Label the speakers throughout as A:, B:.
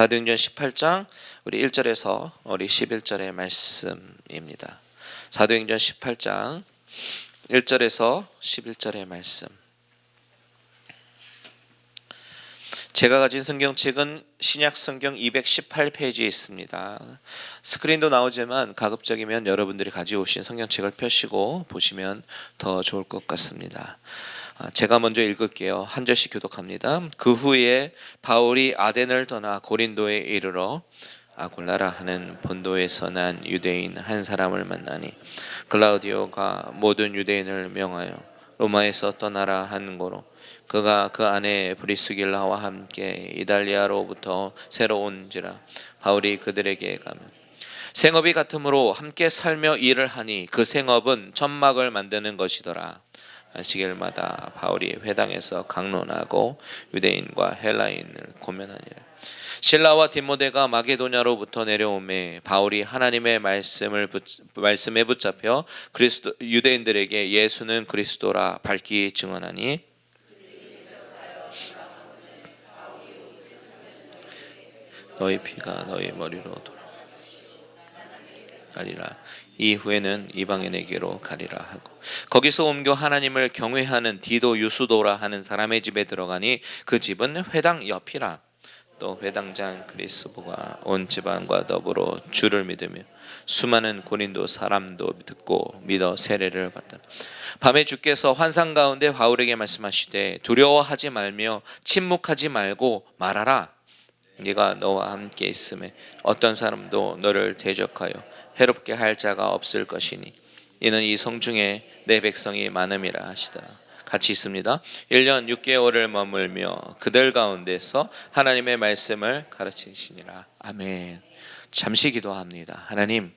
A: 사도행전 18장 우리 1절에서 우리 11절의 말씀입니다. 사도행전 18장 1절에서 11절의 말씀. 제가 가진 성경책은 신약 성경 218페이지에 있습니다. 스크린도 나오지만 가급적이면 여러분들이 가져오신 성경책을 펴시고 보시면 더 좋을 것 같습니다. 제가 먼저 읽을게요. 한 절씩 교독합니다. 그 후에 바울이 아덴을 떠나 고린도에 이르러 아굴라라 하는 본도에서 난 유대인 한 사람을 만나니 글라우디오가 모든 유대인을 명하여 로마에서 떠나라 한 고로 그가 그 안에 브리스길라와 함께 이달리아로부터 새로 온지라 바울이 그들에게 가며 생업이 같으므로 함께 살며 일을 하니 그 생업은 천막을 만드는 것이더라. 안식일마다 바울이 회당에서 강론하고 유대인과 헬라인을 고면하니라. 실라와 디모데가 마게도냐로부터 내려오매 바울이 하나님의 말씀에 붙잡혀 유대인들에게 예수는 그리스도라 밝히 증언하니 너희 피가 너희 머리로 돌아가리라. 이후에는 이방인에게로 가리라 하고 거기서 옮겨 하나님을 경외하는 디도 유수도라 하는 사람의 집에 들어가니 그 집은 회당 옆이라. 또 회당장 그리스보가 온 집안과 더불어 주를 믿으며 수많은 고린도 사람도 듣고 믿어 세례를 받다. 밤에 주께서 환상 가운데 바울에게 말씀하시되 두려워하지 말며 침묵하지 말고 말하라. 네가 너와 함께 있음에 어떤 사람도 너를 대적하여 해롭게 할 자가 없을 것이니 이는 이 성중에 내 백성이 많음이라 하시다. 같이 있습니다. 1년 6개월을 머물며 그들 가운데서 하나님의 말씀을 가르치시니라. 아멘. 잠시 기도합니다. 하나님,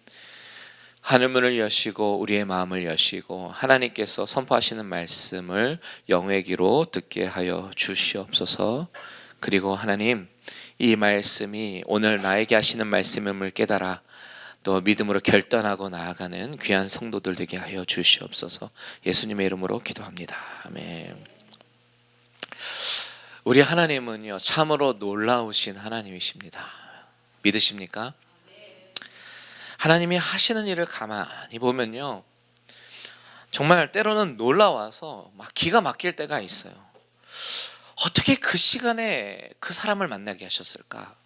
A: 하늘문을 여시고 우리의 마음을 여시고 하나님께서 선포하시는 말씀을 영의 귀로 듣게 하여 주시옵소서. 그리고 하나님, 이 말씀이 오늘 나에게 하시는 말씀임을 깨달아 또 믿음으로 결단하고 나아가는 귀한 성도들 되게 하여 주시옵소서. 예수님의 이름으로 기도합니다. 아멘. 우리 하나님은요 참으로 놀라우신 하나님이십니다. 믿으십니까? 하나님이 하시는 일을 가만히 보면요 정말 때로는 놀라워서 막 기가 막힐 때가 있어요. 어떻게 그 시간에 그 사람을 만나게 하셨을까?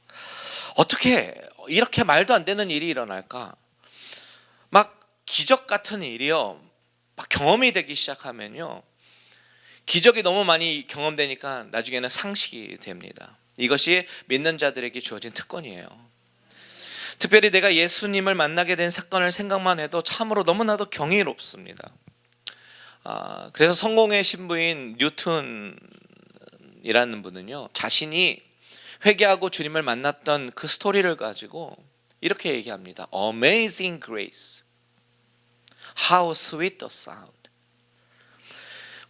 A: 어떻게 이렇게 말도 안 되는 일이 일어날까? 막 기적 같은 일이요 막 경험이 되기 시작하면요 기적이 너무 많이 경험되니까 나중에는 상식이 됩니다. 이것이 믿는 자들에게 주어진 특권이에요. 특별히 내가 예수님을 만나게 된 사건을 생각만 해도 참으로 너무나도 경이롭습니다. 그래서 성공의 신부인 뉴턴이라는 분은요 자신이 회개하고 주님을 만났던 그 스토리를 가지고 이렇게 얘기합니다. Amazing grace, how sweet the sound.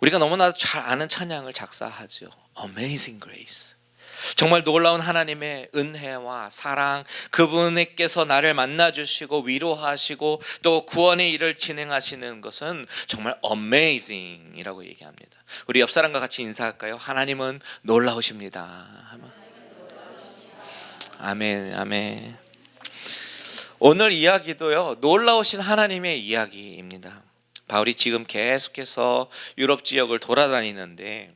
A: 우리가 너무나 잘 아는 찬양을 작사하죠. Amazing grace. 정말 놀라운 하나님의 은혜와 사랑, 그분께서 나를 만나주시고 위로하시고 또 구원의 일을 진행하시는 것은 정말 amazing이라고 얘기합니다. 우리 옆 사람과 같이 인사할까요? 하나님은 놀라우십니다. 아멘, 아멘. 오늘 이야기도요 놀라우신 하나님의 이야기입니다. 바울이 지금 계속해서 유럽 지역을 돌아다니는데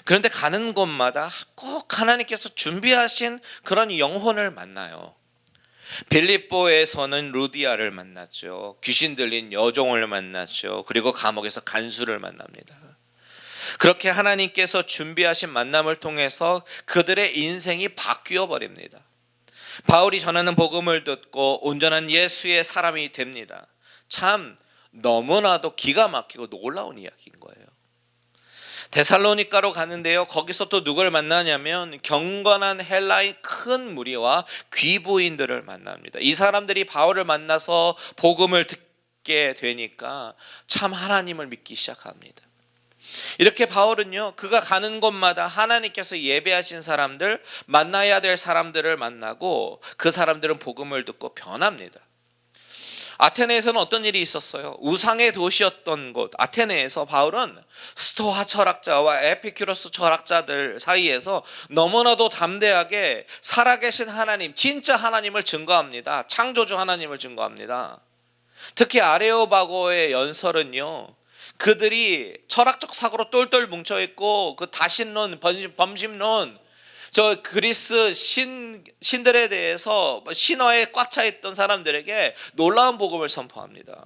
A: 그런데 가는 곳마다 꼭 하나님께서 준비하신 그런 영혼을 만나요. 빌립보에서는 루디아를 만났죠. 귀신 들린 여종을 만났죠. 그리고 감옥에서 간수를 만납니다. 그렇게 하나님께서 준비하신 만남을 통해서 그들의 인생이 바뀌어 버립니다. 바울이 전하는 복음을 듣고 온전한 예수의 사람이 됩니다. 참 너무나도 기가 막히고 놀라운 이야기인 거예요. 데살로니가로 가는데요 거기서 또 누굴 만나냐면 경건한 헬라인 큰 무리와 귀부인들을 만납니다. 이 사람들이 바울을 만나서 복음을 듣게 되니까 참 하나님을 믿기 시작합니다. 이렇게 바울은요 그가 가는 곳마다 하나님께서 예배하신 사람들, 만나야 될 사람들을 만나고 그 사람들은 복음을 듣고 변합니다. 아테네에서는 어떤 일이 있었어요? 우상의 도시였던 곳 아테네에서 바울은 스토아 철학자와 에피큐로스 철학자들 사이에서 너무나도 담대하게 살아계신 하나님, 진짜 하나님을 증거합니다. 창조주 하나님을 증거합니다. 특히 아레오바고의 연설은요, 그들이 철학적 사고로 똘똘 뭉쳐있고 그 다신론, 범심론, 저 그리스 신들에 대해서 신화에 꽉 차 있던 사람들에게 놀라운 복음을 선포합니다.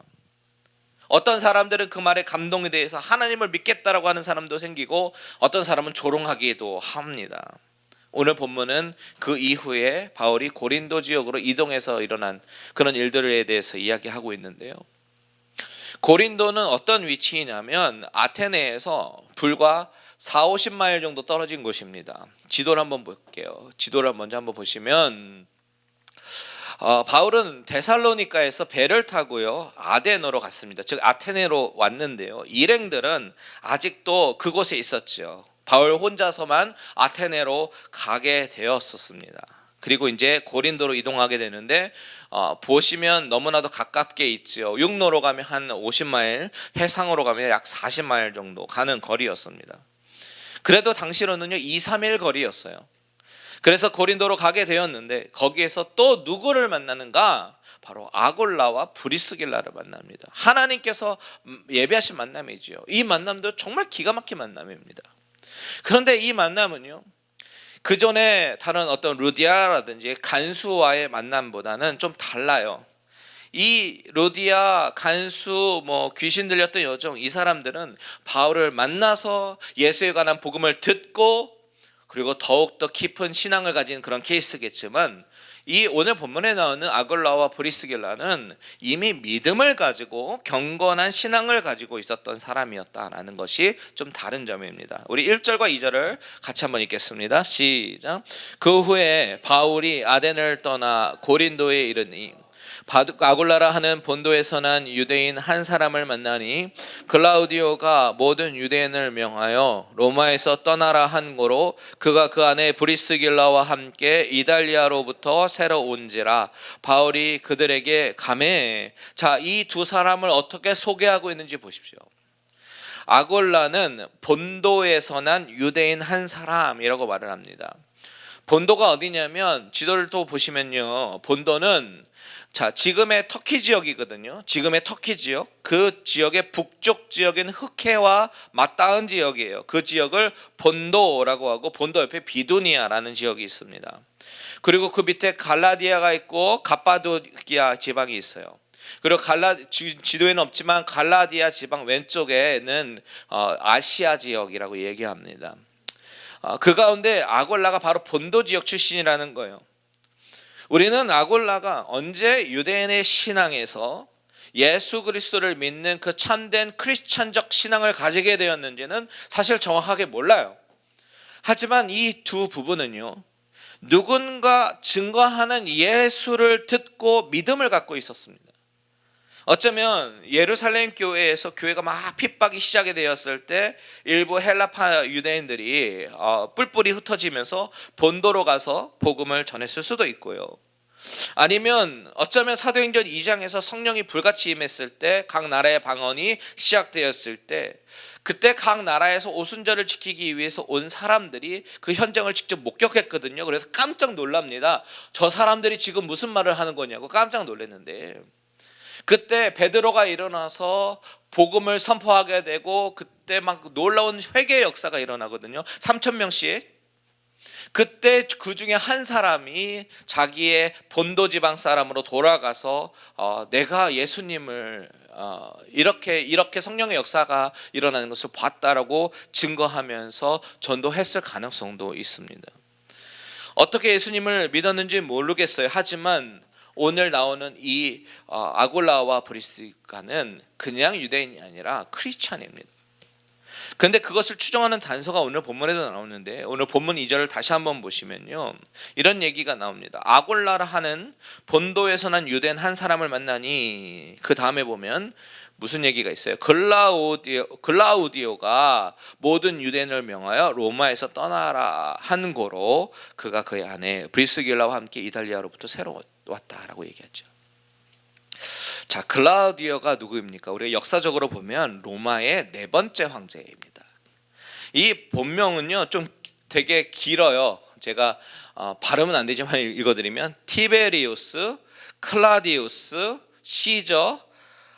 A: 어떤 사람들은 그 말에 감동에 대해서 하나님을 믿겠다라고 하는 사람도 생기고 어떤 사람은 조롱하기도 합니다. 오늘 본문은 그 이후에 바울이 고린도 지역으로 이동해서 일어난 그런 일들에 대해서 이야기하고 있는데요. 고린도는 어떤 위치이냐면 아테네에서 불과 40-50마일 정도 떨어진 곳입니다. 지도를 한번 볼게요. 지도를 먼저 한번 보시면 바울은 데살로니가에서 배를 타고요 아데노로 갔습니다. 즉 아테네로 왔는데요. 일행들은 아직도 그곳에 있었죠. 바울 혼자서만 아테네로 가게 되었었습니다. 그리고 이제 고린도로 이동하게 되는데 보시면 너무나도 가깝게 있죠. 육로로 가면 한 50마일, 해상으로 가면 약 40마일 정도 가는 거리였습니다. 그래도 당시로는요 2-3일 거리였어요. 그래서 고린도로 가게 되었는데 거기에서 또 누구를 만나는가? 바로 아골라와 브리스길라를 만납니다. 하나님께서 예배하신 만남이지요. 이 만남도 정말 기가 막힌 만남입니다. 그런데 이 만남은요, 그 전에 다른 어떤 루디아라든지 간수와의 만남보다는 좀 달라요. 이 루디아, 간수, 귀신 들렸던 여종, 이 사람들은 바울을 만나서 예수에 관한 복음을 듣고 그리고 더욱더 깊은 신앙을 가진 그런 케이스겠지만, 이 오늘 본문에 나오는 아골라와 브리스길라는 이미 믿음을 가지고 경건한 신앙을 가지고 있었던 사람이었다라는 것이 좀 다른 점입니다. 우리 1절과 2절을 같이 한번 읽겠습니다. 시작. 그 후에 바울이 아덴을 떠나 고린도에 이르니 아골라라 하는 본도에서 난 유대인 한 사람을 만나니 글라우디오가 모든 유대인을 명하여 로마에서 떠나라 한 고로 그가 그 안에 브리스길라와 함께 이달리아로부터 새로 온지라. 바울이 그들에게 가매. 자, 이 두 사람을 어떻게 소개하고 있는지 보십시오. 아골라는 본도에서 난 유대인 한 사람이라고 말을 합니다. 본도가 어디냐면 지도를 또 보시면요, 본도는 지금의 터키 지역이거든요. 지금의 터키 지역, 그 지역의 북쪽 지역인 흑해와 맞닿은 지역이에요. 그 지역을 본도라고 하고 본도 옆에 비두니아라는 지역이 있습니다. 그리고 그 밑에 갈라디아가 있고 갑바도기아 지방이 있어요. 그리고 지도에는 없지만 갈라디아 지방 왼쪽에는 아시아 지역이라고 얘기합니다. 그 가운데 아골라가 바로 본도 지역 출신이라는 거예요. 우리는 아골라가 언제 유대인의 신앙에서 예수 그리스도를 믿는 그 참된 크리스천적 신앙을 가지게 되었는지는 사실 정확하게 몰라요. 하지만 이 두 부부는요, 누군가 증거하는 예수를 듣고 믿음을 갖고 있었습니다. 어쩌면 예루살렘 교회에서 교회가 막 핍박이 시작이 되었을 때 일부 헬라파 유대인들이 뿔뿔이 흩어지면서 본도로 가서 복음을 전했을 수도 있고요. 아니면 어쩌면 사도행전 2장에서 성령이 불같이 임했을 때 각 나라의 방언이 시작되었을 때 그때 각 나라에서 오순절을 지키기 위해서 온 사람들이 그 현장을 직접 목격했거든요. 그래서 깜짝 놀랍니다. 저 사람들이 지금 무슨 말을 하는 거냐고 깜짝 놀랐는데, 그때 베드로가 일어나서 복음을 선포하게 되고 그때 막 놀라운 회개의 역사가 일어나거든요. 3,000명씩. 그때 그 중에 한 사람이 자기의 본도 지방 사람으로 돌아가서 내가 예수님을 이렇게 성령의 역사가 일어나는 것을 봤다라고 증거하면서 전도했을 가능성도 있습니다. 어떻게 예수님을 믿었는지 모르겠어요. 하지만 오늘 나오는 이 아골라와 브리스가는 그냥 유대인이 아니라 크리스찬입니다. 그런데 그것을 추정하는 단서가 오늘 본문에도 나오는데, 오늘 본문 2절을 다시 한번 보시면요, 이런 얘기가 나옵니다. 아골라라 하는 본도에서 난 유대인 한 사람을 만나니, 그 다음에 보면 무슨 얘기가 있어요? 글라우디오가 모든 유대인을 명하여 로마에서 떠나라 한 고로 그가 그의 아내 브리스길라와 함께 이달리아로부터 새로 왔다라고 얘기하죠. 자, 클라우디오가 누구입니까? 우리가 역사적으로 보면 로마의 네 번째 황제입니다. 이 본명은요 좀 되게 길어요. 제가 발음은 안 되지만 읽어드리면 티베리우스, 클라디우스, 시저,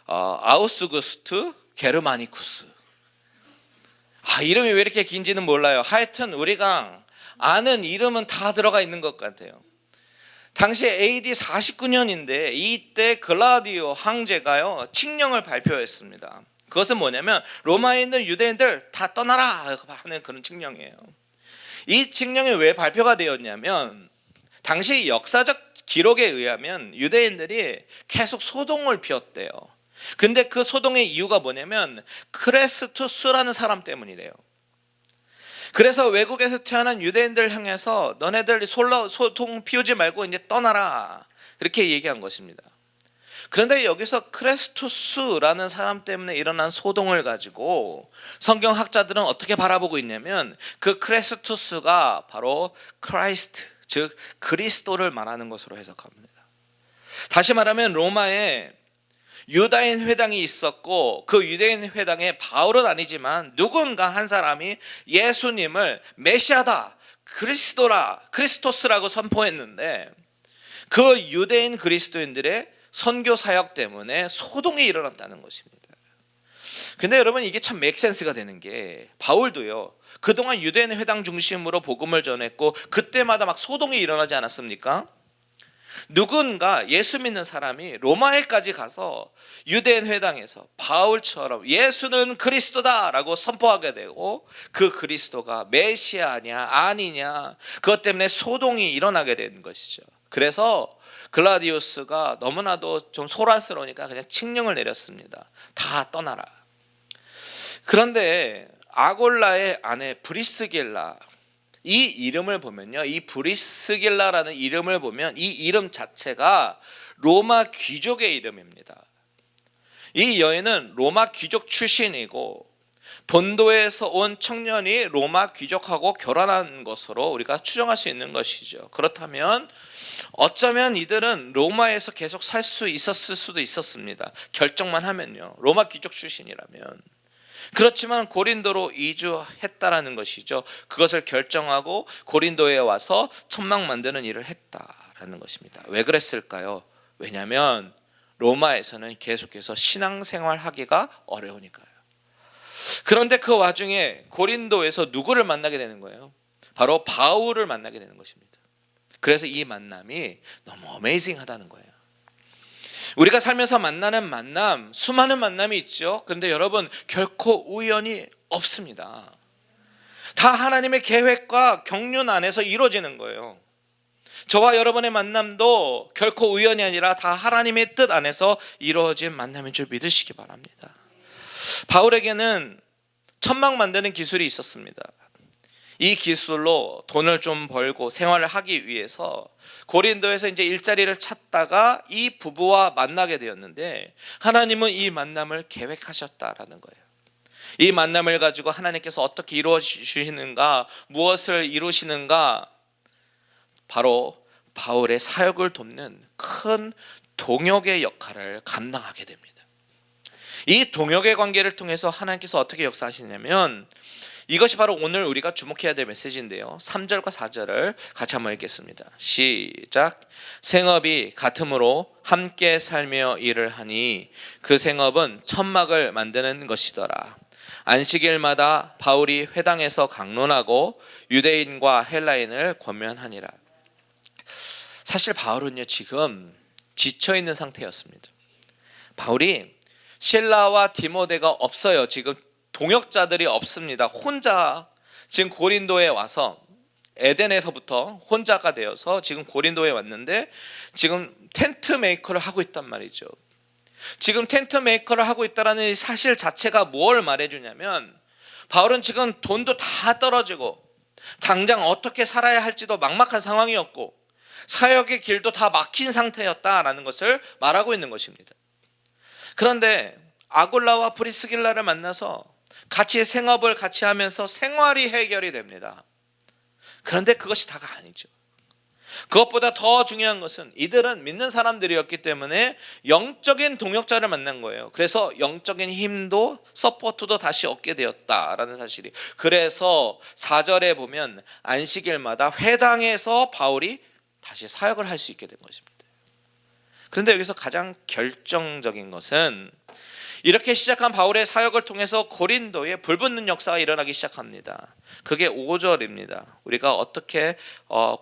A: 아우스구스트, 게르마니쿠스. 이름이 왜 이렇게 긴지는 몰라요. 하여튼 우리가 아는 이름은 다 들어가 있는 것 같아요. 당시 AD 49년인데 이때 글라디오 황제가요 칙령을 발표했습니다. 그것은 뭐냐면 로마에 있는 유대인들 다 떠나라 하는 그런 칙령이에요. 이 칙령이 왜 발표가 되었냐면 당시 역사적 기록에 의하면 유대인들이 계속 소동을 피웠대요. 근데 그 소동의 이유가 뭐냐면 크레스투스라는 사람 때문이래요. 그래서 외국에서 태어난 유대인들 향해서 너네들 소동 피우지 말고 이제 떠나라 이렇게 얘기한 것입니다. 그런데 여기서 크레스투스라는 사람 때문에 일어난 소동을 가지고 성경학자들은 어떻게 바라보고 있냐면 그 크레스투스가 바로 크라이스트, 즉 그리스도를 말하는 것으로 해석합니다. 다시 말하면 로마에 유다인 회당이 있었고 그 유대인 회당에 바울은 아니지만 누군가 한 사람이 예수님을 메시아다, 크리스토스라고 선포했는데 그 유대인 그리스도인들의 선교 사역 때문에 소동이 일어났다는 것입니다. 근데 여러분 이게 참 맥센스가 되는 게 바울도요 그동안 유대인 회당 중심으로 복음을 전했고 그때마다 막 소동이 일어나지 않았습니까? 누군가 예수 믿는 사람이 로마에까지 가서 유대인 회당에서 바울처럼 예수는 그리스도다라고 선포하게 되고 그 그리스도가 메시아냐 아니냐 그것 때문에 소동이 일어나게 된 것이죠. 그래서 글라디우스가 너무나도 좀 소란스러우니까 그냥 칙령을 내렸습니다. 다 떠나라. 그런데 아골라의 아내 브리스길라 이 이름을 보면요, 이 브리스길라라는 이름을 보면 이 이름 자체가 로마 귀족의 이름입니다. 이 여인은 로마 귀족 출신이고 본도에서 온 청년이 로마 귀족하고 결혼한 것으로 우리가 추정할 수 있는 것이죠. 그렇다면 어쩌면 이들은 로마에서 계속 살 수 있었을 수도 있었습니다. 결정만 하면요, 로마 귀족 출신이라면. 그렇지만 고린도로 이주했다라는 것이죠. 그것을 결정하고 고린도에 와서 천막 만드는 일을 했다라는 것입니다. 왜 그랬을까요? 왜냐하면 로마에서는 계속해서 신앙생활 하기가 어려우니까요. 그런데 그 와중에 고린도에서 누구를 만나게 되는 거예요? 바로 바울을 만나게 되는 것입니다. 그래서 이 만남이 너무 어메이징하다는 거예요. 우리가 살면서 만나는 만남, 수많은 만남이 있죠. 그런데 여러분 결코 우연이 없습니다. 다 하나님의 계획과 경륜 안에서 이루어지는 거예요. 저와 여러분의 만남도 결코 우연이 아니라 다 하나님의 뜻 안에서 이루어진 만남인 줄 믿으시기 바랍니다. 바울에게는 천막 만드는 기술이 있었습니다. 이 기술로 돈을 좀 벌고 생활을 하기 위해서 고린도에서 이제 일자리를 찾다가 이 부부와 만나게 되었는데 하나님은 이 만남을 계획하셨다라는 거예요. 이 만남을 가지고 하나님께서 어떻게 이루어 주시는가, 무엇을 이루시는가, 바로 바울의 사역을 돕는 큰 동역의 역할을 감당하게 됩니다. 이 동역의 관계를 통해서 하나님께서 어떻게 역사하시냐면 이것이 바로 오늘 우리가 주목해야 될 메시지인데요. 3절과 4절을 같이 한번 읽겠습니다. 시작. 생업이 같음으로 함께 살며 일을 하니 그 생업은 천막을 만드는 것이더라. 안식일마다 바울이 회당에서 강론하고 유대인과 헬라인을 권면하니라. 사실 바울은요 지금 지쳐있는 상태였습니다. 바울이 실라와 디모데가 없어요. 지금 동역자들이 없습니다. 혼자 지금 고린도에 와서 에덴에서부터 혼자가 되어서 지금 고린도에 왔는데 지금 텐트 메이커를 하고 있단 말이죠. 지금 텐트 메이커를 하고 있다는 사실 자체가 뭘 말해주냐면 바울은 지금 돈도 다 떨어지고 당장 어떻게 살아야 할지도 막막한 상황이었고 사역의 길도 다 막힌 상태였다라는 것을 말하고 있는 것입니다. 그런데 아골라와 브리스길라를 만나서 같이 생업을 같이 하면서 생활이 해결이 됩니다. 그런데 그것이 다가 아니죠. 그것보다 더 중요한 것은 이들은 믿는 사람들이었기 때문에 영적인 동역자를 만난 거예요. 그래서 영적인 힘도 서포트도 다시 얻게 되었다라는 사실이. 그래서 4절에 보면 안식일마다 회당에서 바울이 다시 사역을 할 수 있게 된 것입니다. 그런데 여기서 가장 결정적인 것은 이렇게 시작한 바울의 사역을 통해서 고린도에 불붙는 역사가 일어나기 시작합니다. 그게 5절입니다. 우리가 어떻게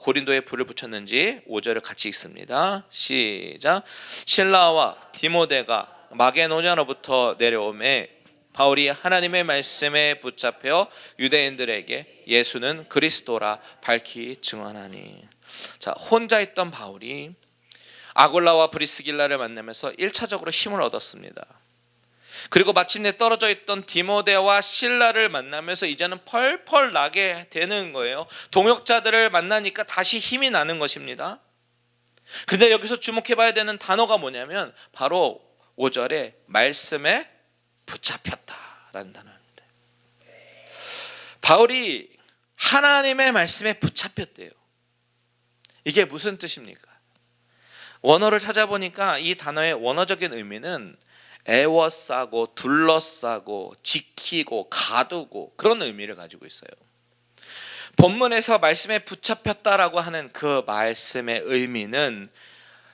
A: 고린도에 불을 붙였는지 5절을 같이 읽습니다. 시작. 신라와 디모데가 마게도냐로부터 내려오매 바울이 하나님의 말씀에 붙잡혀 유대인들에게 예수는 그리스도라 밝히 증언하니. 자, 혼자 있던 바울이 아골라와 브리스길라를 만나면서 1차적으로 힘을 얻었습니다. 그리고 마침내 떨어져 있던 디모데와 실라를 만나면서 이제는 펄펄 나게 되는 거예요. 동역자들을 만나니까 다시 힘이 나는 것입니다. 그런데 여기서 주목해 봐야 되는 단어가 뭐냐면 바로 5절에 말씀에 붙잡혔다라는 단어입니다. 바울이 하나님의 말씀에 붙잡혔대요. 이게 무슨 뜻입니까? 원어를 찾아보니까 이 단어의 원어적인 의미는 애워싸고 둘러싸고 지키고 가두고 그런 의미를 가지고 있어요. 본문에서 말씀에 붙잡혔다라고 하는 그 말씀의 의미는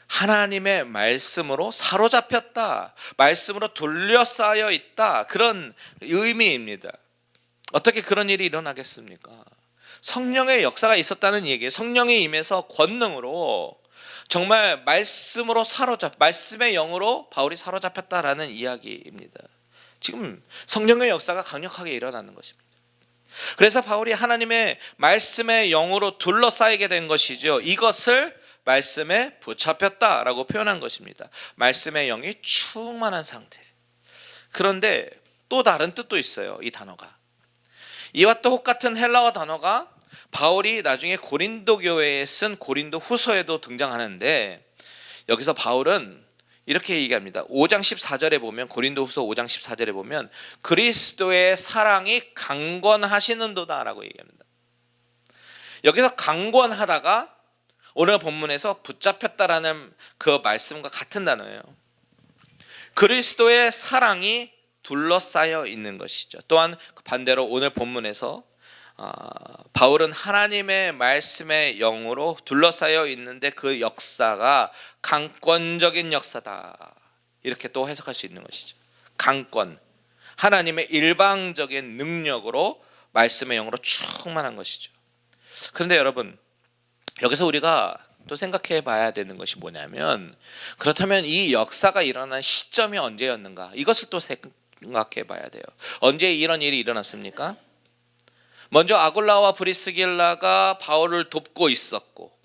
A: 하나님의 말씀으로 사로잡혔다, 말씀으로 둘러싸여 있다, 그런 의미입니다. 어떻게 그런 일이 일어나겠습니까? 성령의 역사가 있었다는 얘기예요. 성령이 임해서 권능으로 정말 말씀으로 말씀의 영으로 바울이 사로잡혔다라는 이야기입니다. 지금 성령의 역사가 강력하게 일어나는 것입니다. 그래서 바울이 하나님의 말씀의 영으로 둘러싸이게 된 것이죠. 이것을 말씀에 붙잡혔다라고 표현한 것입니다. 말씀의 영이 충만한 상태. 그런데 또 다른 뜻도 있어요. 이 단어가. 이와 똑같은 헬라어 단어가 바울이 나중에 고린도 교회에 쓴 고린도 후서에도 등장하는데 여기서 바울은 이렇게 얘기합니다. 5장 14절에 보면 고린도 후서 5장 14절에 보면 그리스도의 사랑이 강권하시는도다 라고 얘기합니다. 여기서 강권하다가 오늘 본문에서 붙잡혔다라는 그 말씀과 같은 단어예요. 그리스도의 사랑이 둘러싸여 있는 것이죠. 또한 반대로 오늘 본문에서 바울은 하나님의 말씀의 영으로 둘러싸여 있는데 그 역사가 강권적인 역사다, 이렇게 또 해석할 수 있는 것이죠. 강권, 하나님의 일방적인 능력으로 말씀의 영으로 충만한 것이죠. 그런데 여러분, 여기서 우리가 또 생각해 봐야 되는 것이 뭐냐면, 그렇다면 이 역사가 일어난 시점이 언제였는가, 이것을 또 생각해 봐야 돼요. 언제 이런 일이 일어났습니까? 먼저 아골라와 브리스길라가 바울을 돕고 있었고,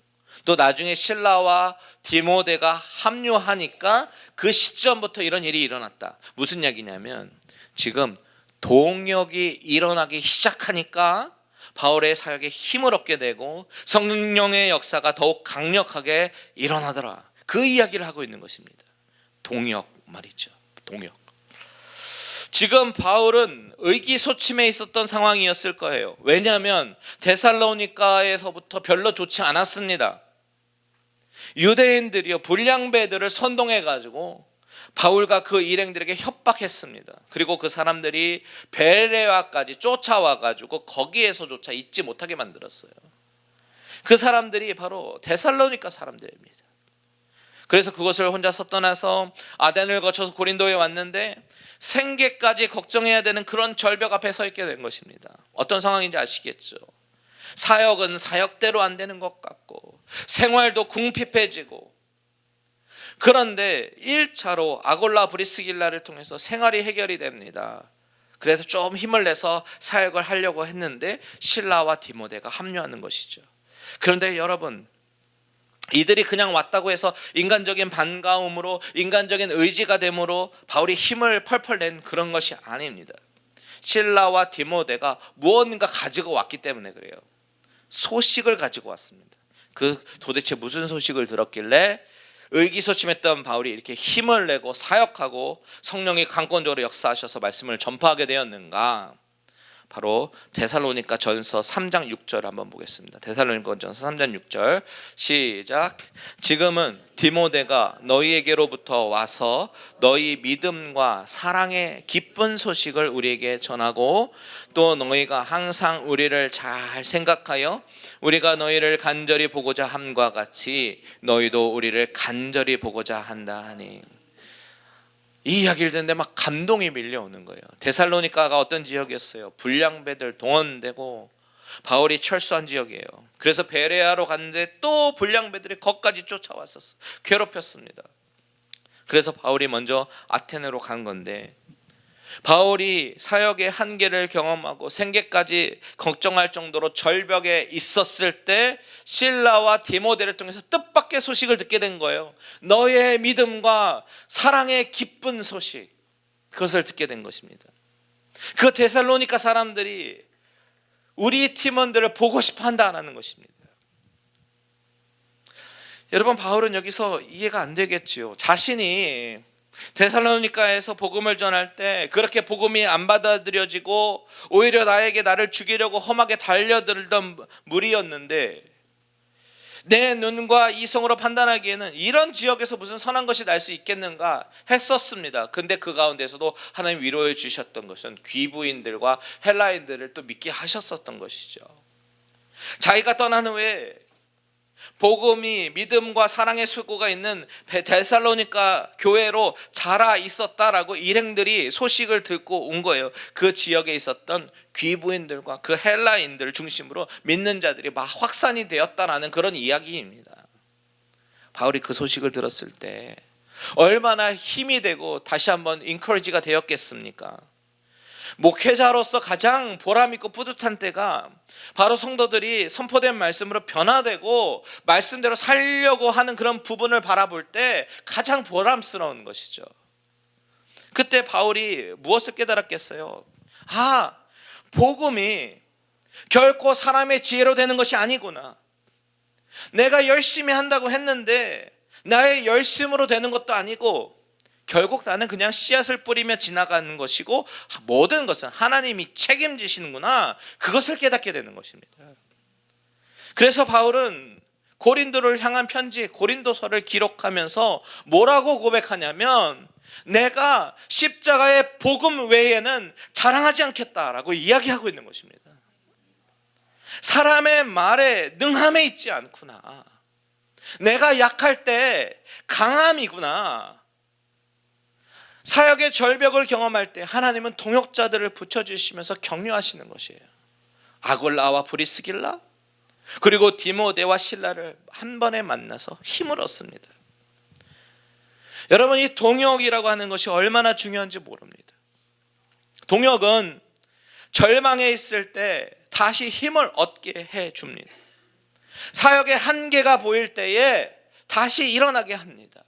A: 또 나중에 실라와 디모데가 합류하니까 그 시점부터 이런 일이 일어났다. 무슨 얘기냐면 지금 동역이 일어나기 시작하니까 바울의 사역에 힘을 얻게 되고 성령의 역사가 더욱 강력하게 일어나더라. 그 이야기를 하고 있는 것입니다. 동역 말이죠. 동역. 지금 바울은 의기소침해 있었던 상황이었을 거예요. 왜냐하면 데살로니가에서부터 별로 좋지 않았습니다. 유대인들이요, 불량배들을 선동해가지고 바울과 그 일행들에게 협박했습니다. 그리고 그 사람들이 베레아까지 쫓아와가지고 거기에서조차 있지 못하게 만들었어요. 그 사람들이 바로 데살로니가 사람들입니다. 그래서 그것을 혼자서 떠나서 아덴을 거쳐서 고린도에 왔는데 생계까지 걱정해야 되는 그런 절벽 앞에 서 있게 된 것입니다. 어떤 상황인지 아시겠죠? 사역은 사역대로 안 되는 것 같고 생활도 궁핍해지고, 그런데 1차로 아골라 브리스길라를 통해서 생활이 해결이 됩니다. 그래서 좀 힘을 내서 사역을 하려고 했는데 실라와 디모데가 합류하는 것이죠. 그런데 여러분, 이들이 그냥 왔다고 해서 인간적인 반가움으로, 인간적인 의지가 됨으로 바울이 힘을 펄펄 낸 그런 것이 아닙니다. 실라와 디모데가 무언가 가지고 왔기 때문에 그래요. 소식을 가지고 왔습니다. 그 도대체 무슨 소식을 들었길래 의기소침했던 바울이 이렇게 힘을 내고 사역하고 성령이 강권적으로 역사하셔서 말씀을 전파하게 되었는가? 바로 데살로니가 전서 3장 6절 한번 보겠습니다. 데살로니가 전서 3장 6절 시작. 지금은 디모데가 너희에게로부터 와서 너희 믿음과 사랑의 기쁜 소식을 우리에게 전하고 또 너희가 항상 우리를 잘 생각하여 우리가 너희를 간절히 보고자 함과 같이 너희도 우리를 간절히 보고자 한다 하니. 이 이야기를 듣는데 막 감동이 밀려오는 거예요. 데살로니가가 어떤 지역이었어요? 불량배들 동원되고 바울이 철수한 지역이에요. 그래서 베레아로 갔는데 또 불량배들이 거기까지 쫓아왔었어요. 괴롭혔습니다. 그래서 바울이 먼저 아테네로 간 건데, 바울이 사역의 한계를 경험하고 생계까지 걱정할 정도로 절벽에 있었을 때 실라와 디모데를 통해서 뜻밖의 소식을 듣게 된 거예요. 너의 믿음과 사랑의 기쁜 소식, 그것을 듣게 된 것입니다. 그 데살로니가 사람들이 우리 팀원들을 보고 싶어 한다는 것입니다. 여러분, 바울은 여기서 이해가 안 되겠지요. 자신이 데살로니가에서 복음을 전할 때 그렇게 복음이 안 받아들여지고 오히려 나를 죽이려고 험하게 달려들던 무리였는데, 내 눈과 이성으로 판단하기에는 이런 지역에서 무슨 선한 것이 날 수 있겠는가 했었습니다. 근데 그 가운데서도 하나님 위로해 주셨던 것은 귀부인들과 헬라인들을 또 믿게 하셨었던 것이죠. 자기가 떠난 후에 복음이 믿음과 사랑의 수고가 있는 데살로니가 교회로 자라 있었다라고 일행들이 소식을 듣고 온 거예요. 그 지역에 있었던 귀부인들과 그 헬라인들 중심으로 믿는 자들이 막 확산이 되었다라는 그런 이야기입니다. 바울이 그 소식을 들었을 때 얼마나 힘이 되고 다시 한번 인커리지가 되었겠습니까? 목회자로서 가장 보람있고 뿌듯한 때가 바로 성도들이 선포된 말씀으로 변화되고 말씀대로 살려고 하는 그런 부분을 바라볼 때 가장 보람스러운 것이죠. 그때 바울이 무엇을 깨달았겠어요? 복음이 결코 사람의 지혜로 되는 것이 아니구나. 내가 열심히 한다고 했는데 나의 열심으로 되는 것도 아니고 결국 나는 그냥 씨앗을 뿌리며 지나가는 것이고 모든 것은 하나님이 책임지시는구나, 그것을 깨닫게 되는 것입니다. 그래서 바울은 고린도를 향한 편지 고린도서를 기록하면서 뭐라고 고백하냐면, 내가 십자가의 복음 외에는 자랑하지 않겠다라고 이야기하고 있는 것입니다. 사람의 말에 능함에 있지 않구나. 내가 약할 때 강함이구나. 사역의 절벽을 경험할 때 하나님은 동역자들을 붙여주시면서 격려하시는 것이에요. 아골라와 브리스길라, 그리고 디모데와 실라를 한 번에 만나서 힘을 얻습니다. 여러분, 이 동역이라고 하는 것이 얼마나 중요한지 모릅니다. 동역은 절망에 있을 때 다시 힘을 얻게 해줍니다. 사역의 한계가 보일 때에 다시 일어나게 합니다.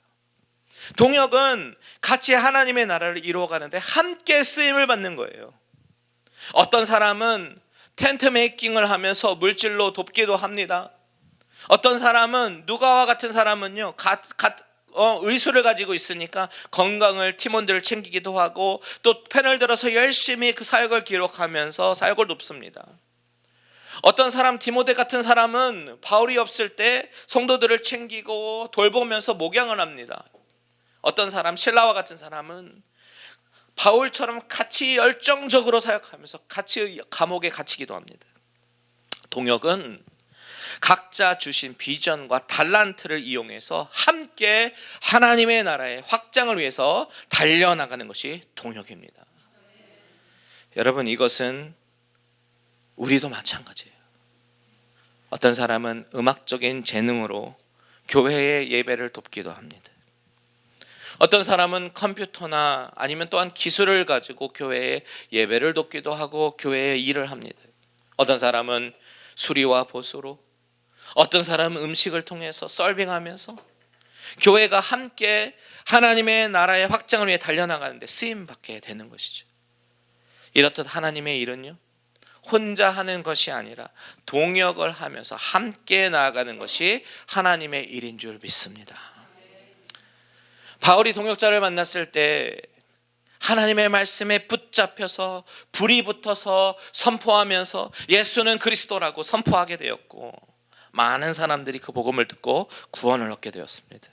A: 동역은 같이 하나님의 나라를 이루어가는데 함께 쓰임을 받는 거예요. 어떤 사람은 텐트 메이킹을 하면서 물질로 돕기도 합니다. 어떤 사람은, 누가와 같은 사람은요, 의술을 가지고 있으니까 건강을, 팀원들을 챙기기도 하고 또 펜을 들어서 열심히 그 사역을 기록하면서 사역을 돕습니다. 어떤 사람, 디모데 같은 사람은 바울이 없을 때 성도들을 챙기고 돌보면서 목양을 합니다. 어떤 사람, 실라와 같은 사람은 바울처럼 같이 열정적으로 사역하면서 같이 감옥에 갇히기도 합니다. 동역은 각자 주신 비전과 달란트를 이용해서 함께 하나님의 나라의 확장을 위해서 달려나가는 것이 동역입니다. 여러분, 이것은 우리도 마찬가지예요. 어떤 사람은 음악적인 재능으로 교회의 예배를 돕기도 합니다. 어떤 사람은 컴퓨터나 아니면 또한 기술을 가지고 교회에 예배를 돕기도 하고 교회에 일을 합니다. 어떤 사람은 수리와 보수로, 어떤 사람은 음식을 통해서 서빙하면서 교회가 함께 하나님의 나라의 확장을 위해 달려나가는데 쓰임받게 되는 것이죠. 이렇듯 하나님의 일은요, 혼자 하는 것이 아니라 동역을 하면서 함께 나아가는 것이 하나님의 일인 줄 믿습니다. 바울이 동역자를 만났을 때 하나님의 말씀에 붙잡혀서 불이 붙어서 선포하면서 예수는 그리스도라고 선포하게 되었고, 많은 사람들이 그 복음을 듣고 구원을 얻게 되었습니다.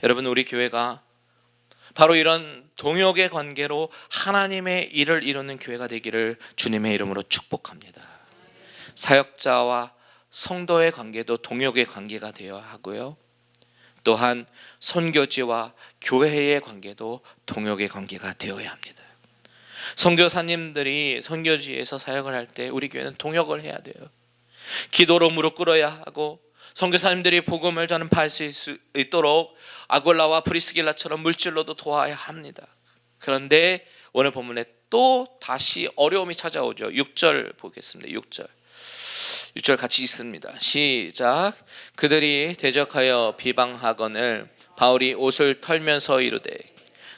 A: 여러분, 우리 교회가 바로 이런 동역의 관계로 하나님의 일을 이루는 교회가 되기를 주님의 이름으로 축복합니다. 사역자와 성도의 관계도 동역의 관계가 되어야 하고요, 또한 선교지와 교회의 관계도 동역의 관계가 되어야 합니다. 선교사님들이 선교지에서 사역을 할 때 우리 교회는 동역을 해야 돼요. 기도로 무릎 꿇어야 하고, 선교사님들이 복음을 전파할 수 있도록 아굴라와 브리스길라처럼 물질로도 도와야 합니다. 그런데 오늘 본문에 또 다시 어려움이 찾아오죠. 6절 보겠습니다. 6절 같이 읽습니다. 시작. 그들이 대적하여 비방하거늘 바울이 옷을 털면서 이르되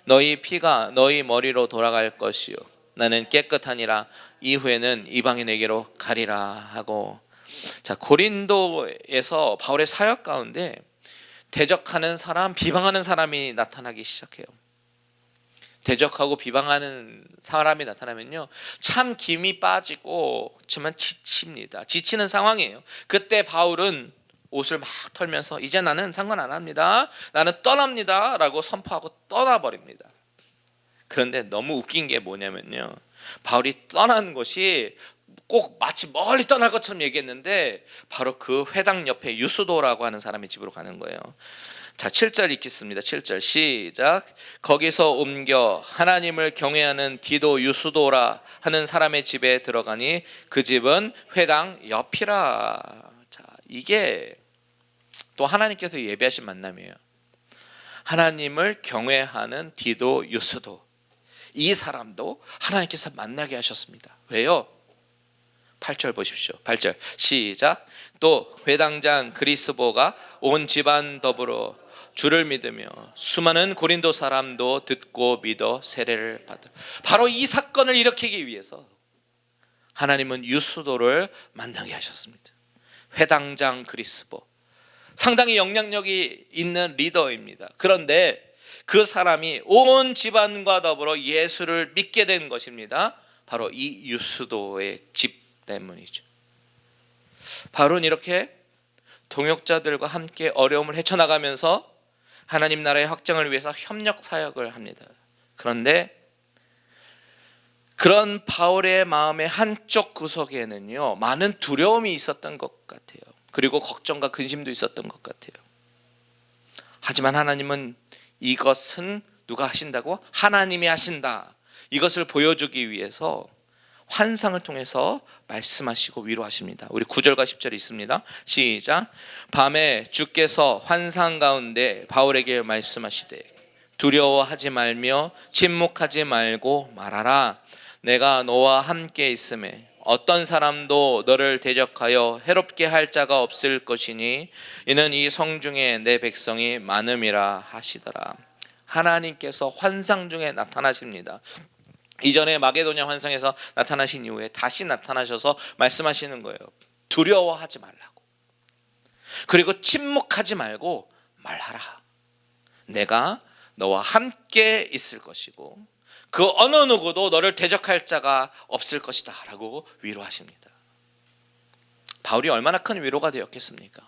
A: 너희 피가 너희 머리로 돌아갈 것이요 나는 깨끗하니라 이후에는 이방인에게로 가리라 하고, 자, 고린도에서 바울의 사역 가운데 대적하는 사람, 비방하는 사람이 나타나기 시작해요. 대적하고 비방하는 사람이 나타나면요, 참 김이 빠지고 정말 지칩니다. 지치는 상황이에요. 그때 바울은 옷을 막 털면서 이제 나는 상관 안 합니다, 나는 떠납니다 라고 선포하고 떠나버립니다. 그런데 너무 웃긴 게 뭐냐면요, 바울이 떠난 것이 꼭 마치 멀리 떠날 것처럼 얘기했는데 바로 그 회당 옆에 유스도라고 하는 사람의 집으로 가는 거예요. 자, 7절 읽겠습니다. 7절 시작. 거기서 옮겨 하나님을 경외하는 디도 유스도라 하는 사람의 집에 들어가니 그 집은 회당 옆이라. 자, 이게 또 하나님께서 예비하신 만남이에요. 하나님을 경외하는 디도 유스도, 이 사람도 하나님께서 만나게 하셨습니다. 왜요? 8절 보십시오. 8절 시작. 또 회당장 그리스보가 온 집안 더불어 주를 믿으며 수많은 고린도 사람도 듣고 믿어 세례를 받아. 바로 이 사건을 일으키기 위해서 하나님은 유스도를 만나게 하셨습니다. 회당장 그리스보, 상당히 영향력이 있는 리더입니다. 그런데 그 사람이 온 집안과 더불어 예수를 믿게 된 것입니다. 바로 이 유스도의 집 때문이죠. 바울은 이렇게 동역자들과 함께 어려움을 헤쳐나가면서 하나님 나라의 확장을 위해서 협력 사역을 합니다. 그런데 그런 바울의 마음의 한쪽 구석에는요, 많은 두려움이 있었던 것 같아요. 그리고 걱정과 근심도 있었던 것 같아요. 하지만 하나님은 이것은 누가 하신다고? 하나님이 하신다, 이것을 보여주기 위해서 환상을 통해서 말씀하시고 위로하십니다. 우리 9절과 10절이 있습니다. 시작. 밤에 주께서 환상 가운데 바울에게 말씀하시되 두려워하지 말며 침묵하지 말고 말하라. 내가 너와 함께 있음에 어떤 사람도 너를 대적하여 해롭게 할 자가 없을 것이니 이는 이 성중에 내 백성이 많음이라 하시더라. 하나님께서 환상 중에 나타나십니다. 이전에 마게도냐 환상에서 나타나신 이후에 다시 나타나셔서 말씀하시는 거예요. 두려워하지 말라고, 그리고 침묵하지 말고 말하라. 내가 너와 함께 있을 것이고 그 어느 누구도 너를 대적할 자가 없을 것이다 라고 위로하십니다. 바울이 얼마나 큰 위로가 되었겠습니까?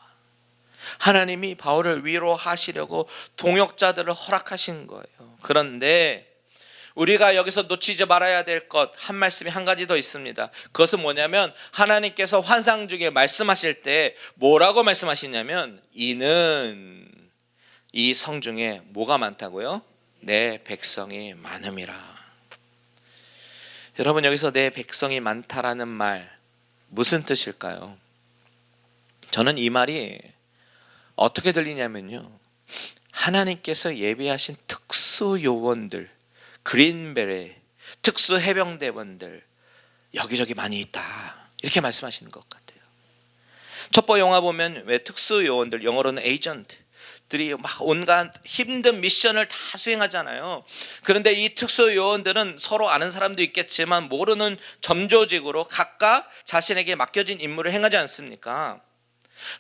A: 하나님이 바울을 위로하시려고 동역자들을 허락하신 거예요. 그런데 우리가 여기서 놓치지 말아야 될 것 한 말씀이 한 가지 더 있습니다. 그것은 뭐냐면 하나님께서 환상 중에 말씀하실 때 뭐라고 말씀하시냐면 이는 이 성중에 뭐가 많다고요? 내 백성이 많음이라. 여러분, 여기서 내 백성이 많다라는 말 무슨 뜻일까요? 저는 이 말이 어떻게 들리냐면요, 하나님께서 예비하신 특수 요원들, 그린베레 특수 해병대원들 여기저기 많이 있다, 이렇게 말씀하시는 것 같아요. 첩보 영화 보면 왜 특수 요원들, 영어로는 에이전트들이 막 온갖 힘든 미션을 다 수행하잖아요. 그런데 이 특수 요원들은 서로 아는 사람도 있겠지만 모르는 점조직으로 각각 자신에게 맡겨진 임무를 행하지 않습니까?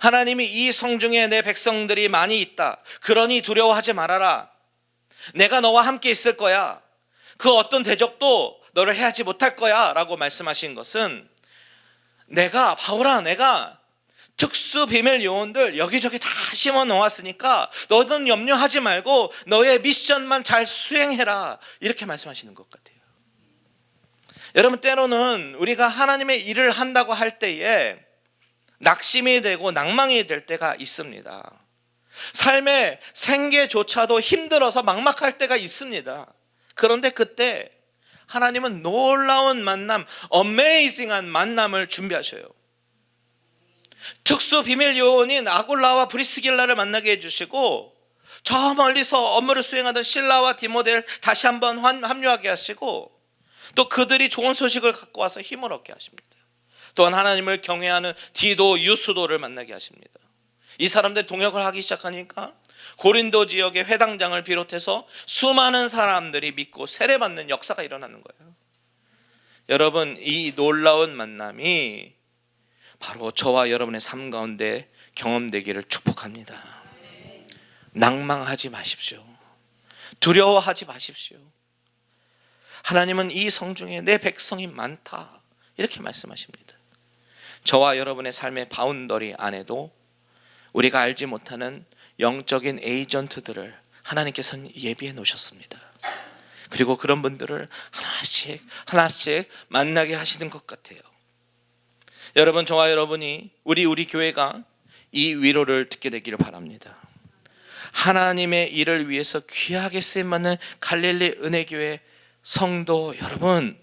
A: 하나님이 이 성중에 내 백성들이 많이 있다, 그러니 두려워하지 말아라, 내가 너와 함께 있을 거야,
B: 그 어떤 대적도 너를 해하지 못할 거야 라고 말씀하신 것은, 바울아, 내가 특수 비밀 요원들 여기저기 다 심어 놓았으니까 너는 염려하지 말고 너의 미션만 잘 수행해라, 이렇게 말씀하시는 것 같아요. 여러분, 때로는 우리가 하나님의 일을 한다고 할 때에 낙심이 되고 낭망이 될 때가 있습니다. 삶의 생계조차도 힘들어서 막막할 때가 있습니다. 그런데 그때 하나님은 놀라운 만남, 어메이징한 만남을 준비하셔요. 특수 비밀 요원인 아굴라와 브리스길라를 만나게 해주시고, 저 멀리서 업무를 수행하던 실라와 디모데를 다시 한번 합류하게 하시고, 또 그들이 좋은 소식을 갖고 와서 힘을 얻게 하십니다. 또한 하나님을 경외하는 디도, 유스도를 만나게 하십니다. 이 사람들 동역을 하기 시작하니까 고린도 지역의 회당장을 비롯해서 수많은 사람들이 믿고 세례받는 역사가 일어나는 거예요. 여러분, 이 놀라운 만남이 바로 저와 여러분의 삶 가운데 경험되기를 축복합니다. 낭망하지 마십시오. 두려워하지 마십시오. 하나님은 이 성중에 내 백성이 많다, 이렇게 말씀하십니다. 저와 여러분의 삶의 바운더리 안에도 우리가 알지 못하는 영적인 에이전트들을 하나님께서는 예비해 놓으셨습니다. 그리고 그런 분들을 하나씩 만나게 하시는 것 같아요. 여러분, 저와 여러분이 우리 교회가 이 위로를 듣게 되기를 바랍니다. 하나님의 일을 위해서 귀하게 쓰임받는 갈릴리 은혜교회 성도 여러분,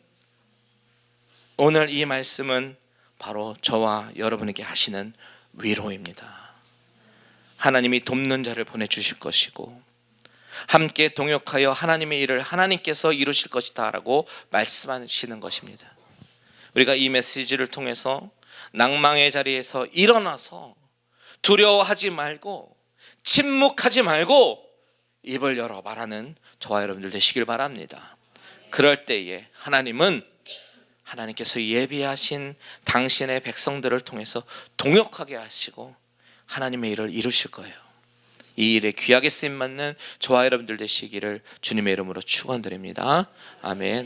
B: 오늘 이 말씀은 바로 저와 여러분에게 하시는 위로입니다. 하나님이 돕는 자를 보내주실 것이고 함께 동역하여 하나님의 일을 하나님께서 이루실 것이다 라고 말씀하시는 것입니다. 우리가 이 메시지를 통해서 낭망의 자리에서 일어나서 두려워하지 말고 침묵하지 말고 입을 열어 말하는 저와 여러분들 되시길 바랍니다. 그럴 때에 하나님께서 예비하신 당신의 백성들을 통해서 동역하게 하시고 하나님의 일을 이루실 거예요. 이 일에 귀하게 쓰임받는 저와 여러분들 되시기를 주님의 이름으로 축원드립니다. 아멘.